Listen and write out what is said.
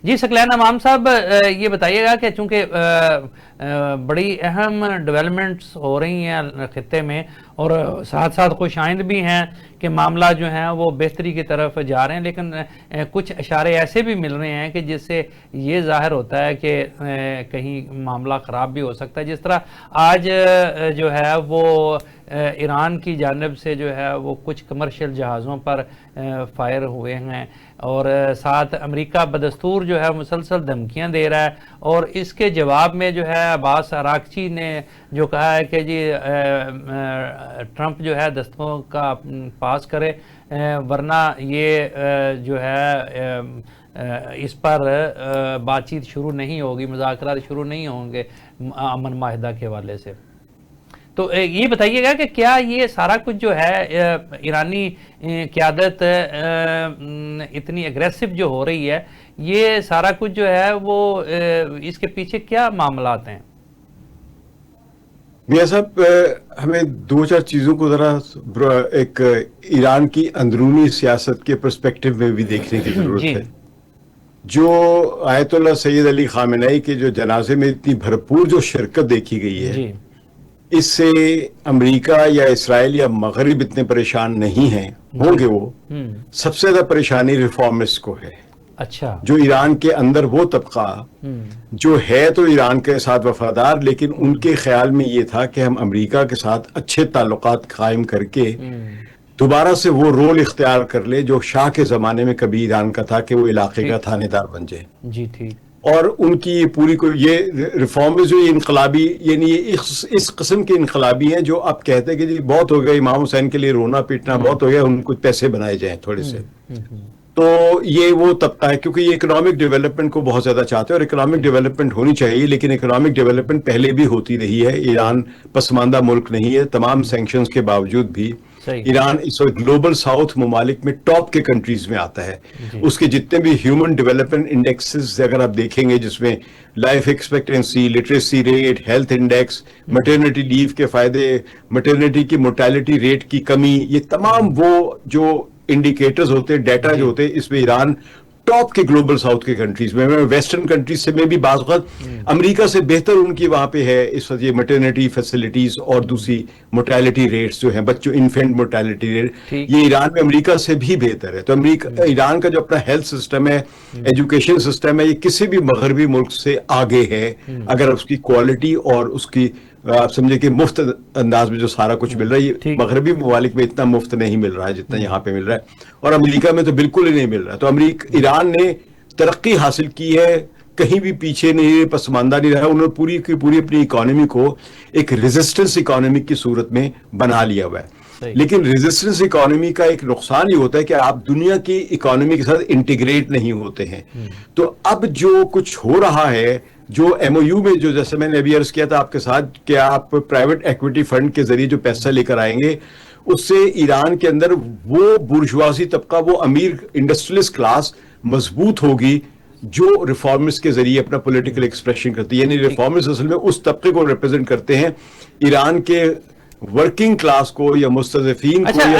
جی ثقلین امام صاحب، یہ بتائیے گا کہ چونکہ بڑی اہم ڈیولپمنٹس ہو رہی ہیں خطے میں اور ساتھ ساتھ خوش آئند بھی ہیں کہ معاملہ جو ہیں وہ بہتری کی طرف جا رہے ہیں، لیکن کچھ اشارے ایسے بھی مل رہے ہیں کہ جس سے یہ ظاہر ہوتا ہے کہ کہیں معاملہ خراب بھی ہو سکتا ہے. جس طرح آج جو ہے وہ ایران کی جانب سے جو ہے وہ کچھ کمرشل جہازوں پر فائر ہوئے ہیں، اور ساتھ امریکہ بدستور جو ہے مسلسل دھمکیاں دے رہا ہے، اور اس کے جواب میں جو ہے عباس عراقچی نے جو کہا ہے کہ جی ٹرمپ جو ہے دستوں کا پاس کرے، ورنہ یہ جو ہے اس پر بات چیت شروع نہیں ہوگی، مذاکرات شروع نہیں ہوں گے امن معاہدہ کے حوالے سے. تو یہ بتائیے گا کہ کیا یہ سارا کچھ جو ہے ایرانی قیادت اتنی اگریسو جو ہو رہی ہے، یہ سارا کچھ جو ہے وہ اس کے پیچھے کیا معاملات ہیں؟ میاں صاحب، ہمیں دو چار چیزوں کو ذرا ایک ایران کی اندرونی سیاست کے پرسپیکٹو میں بھی دیکھنے کی ضرورت ہے. جو آیت اللہ سید علی خامنئی کے جو جنازے میں اتنی بھرپور جو شرکت دیکھی گئی ہے، اس سے امریکہ یا اسرائیل یا مغرب اتنے پریشان نہیں ہیں، ہوں گے. وہ سب سے زیادہ پریشانی ریفارمسٹ کو ہے. اچھا. جو ایران کے اندر وہ طبقہ جو ہے تو ایران کے ساتھ وفادار، لیکن ان کے خیال میں یہ تھا کہ ہم امریکہ کے ساتھ اچھے تعلقات قائم کر کے دوبارہ سے وہ رول اختیار کر لے جو شاہ کے زمانے میں کبھی ایران کا تھا، کہ وہ علاقے کا تھانے دار بن جائے. جی ٹھیک. اور ان کی یہ پوری یہ ریفارمز جو انقلابی، یعنی یہ اس قسم کے انقلابی ہیں جو اب کہتے ہیں کہ جی بہت ہو گیا امام حسین کے لیے رونا پیٹنا، بہت ہو گیا، ان کو پیسے بنائے جائیں تھوڑے سے. تو یہ وہ طبقہ ہے، کیونکہ یہ اکنامک ڈیولپمنٹ کو بہت زیادہ چاہتے ہیں، اور اکنامک ڈیولپمنٹ ہونی چاہیے، لیکن اکنامک ڈیولپمنٹ پہلے بھی ہوتی رہی ہے. ایران پسماندہ ملک نہیں ہے، تمام سینکشنز کے باوجود بھی ایران اس وقت گلوبل ساؤتھ ممالک میں ٹاپ کے کنٹریز میں آتا ہے. اس کے جتنے بھی ہیومن ڈیولپمنٹ انڈیکسز اگر آپ دیکھیں گے، جس میں life expectancy, literacy rate, health index, maternity leave کے فائدے، میٹرنیٹی کی mortality ریٹ کی کمی، یہ تمام وہ جو انڈیکیٹرز ہوتے ہیں، ڈیٹا جو ہوتے ہیں، اس میں ایران ٹاپ کے گلوبل ساؤتھ کے کنٹریز میں، ویسٹرن کنٹریز سے میں بھی بعض وقت امریکہ سے بہتر ان کی وہاں پہ ہے اس وقت یہ میٹرنیٹی فیسلٹیز اور دوسری mortality ریٹس جو ہیں، بچوں انفینٹ mortality ریٹ، یہ ایران میں امریکہ سے بھی بہتر ہے. تو ایران کا جو اپنا ہیلتھ سسٹم ہے، ایجوکیشن سسٹم ہے، یہ کسی بھی مغربی ملک سے آگے ہے، اگر اس کی کوالٹی اور اس کی آپ سمجھے کہ مفت انداز میں جو سارا کچھ مل رہا ہے. یہ مغربی ممالک میں اتنا مفت نہیں مل رہا ہے جتنا یہاں پہ مل رہا ہے، اور امریکہ میں تو بالکل ہی نہیں مل رہا ہے. تو ایران نے ترقی حاصل کی ہے، کہیں بھی پیچھے نہیں، پسماندہ نہیں رہا. انہوں نے پوری کی پوری اپنی اکانومی کو ایک ریزسٹنس اکانومی کی صورت میں بنا لیا ہوا ہے. لیکن ریزسٹنس اکانومی کا ایک نقصان یہ ہوتا ہے کہ آپ دنیا کی اکانومی کے ساتھ انٹیگریٹ نہیں ہوتے ہیں. تو اب جو کچھ ہو رہا ہے، جو ایم او یو میں جو جیسے میں نے ابھی عرض کیا تھا آپ کے ساتھ کہ آپ پرائیویٹ ایکویٹی فنڈ کے ذریعے جو پیسہ لے کر آئیں گے، اس سے ایران کے اندر وہ بورژوازی طبقہ، وہ امیر انڈسٹریلسٹ کلاس مضبوط ہوگی جو ریفارمز کے ذریعے اپنا پولیٹیکل ایکسپریشن کرتی ہے. یعنی ریفارمز اصل میں اس طبقے کو ریپرزینٹ کرتے ہیں، ایران کے ورکنگ کلاس کو یا مستضعفین کو یا